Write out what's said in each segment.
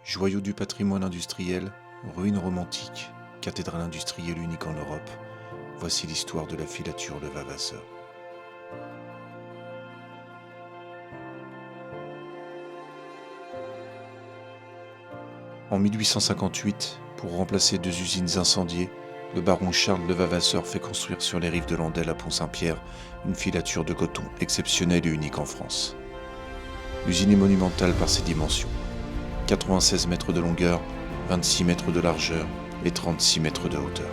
Joyau du patrimoine industriel, ruine romantique, cathédrale industrielle unique en Europe, voici l'histoire de la filature de Vavasseur. En 1858, pour remplacer deux usines incendiées, le baron Charles de Vavasseur fait construire sur les rives de l'Andelle à Pont-Saint-Pierre une filature de coton exceptionnelle et unique en France. L'usine est monumentale par ses dimensions. 96 mètres de longueur, 26 mètres de largeur et 36 mètres de hauteur.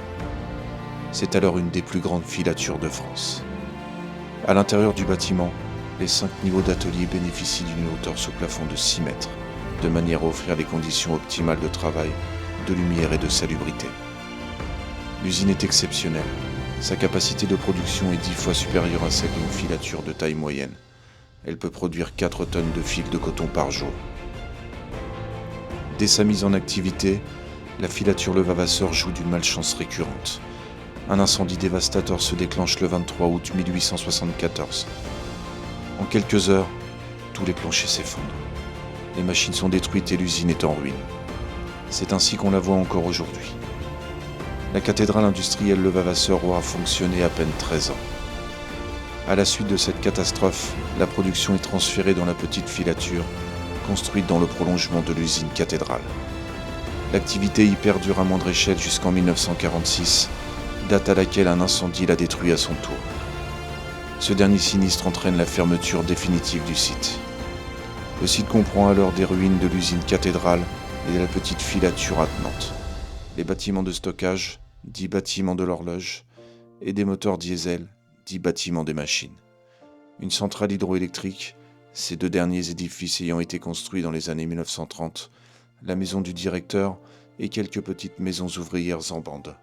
C'est alors une des plus grandes filatures de France. À l'intérieur du bâtiment, les 5 niveaux d'atelier bénéficient d'une hauteur sous plafond de 6 mètres, de manière à offrir les conditions optimales de travail, de lumière et de salubrité. L'usine est exceptionnelle. Sa capacité de production est 10 fois supérieure à celle d'une filature de taille moyenne. Elle peut produire 4 tonnes de fil de coton par jour. Dès sa mise en activité, la filature Le Vavasseur joue d'une malchance récurrente. Un incendie dévastateur se déclenche le 23 août 1874. En quelques heures, tous les planchers s'effondrent. Les machines sont détruites et l'usine est en ruine. C'est ainsi qu'on la voit encore aujourd'hui. La cathédrale industrielle Le Vavasseur aura fonctionné à peine 13 ans. À la suite de cette catastrophe, la production est transférée dans la petite filature, construite dans le prolongement de l'usine cathédrale. L'activité y perdure à moindre échelle jusqu'en 1946, date à laquelle un incendie l'a détruit à son tour. Ce dernier sinistre entraîne la fermeture définitive du site. Le site comprend alors des ruines de l'usine cathédrale et de la petite filature attenante, les bâtiments de stockage, 10 bâtiments de l'horloge, et des moteurs diesel, 10 bâtiments des machines. Une centrale hydroélectrique, ces deux derniers édifices ayant été construits dans les années 1930, la maison du directeur et quelques petites maisons ouvrières en bande.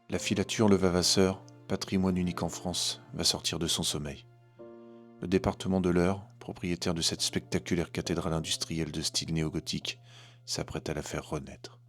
La filature Le Vavasseur, patrimoine unique en France, va sortir de son sommeil. Le département de l'Eure, propriétaire de cette spectaculaire cathédrale industrielle de style néo-gothique, s'apprête à la faire renaître.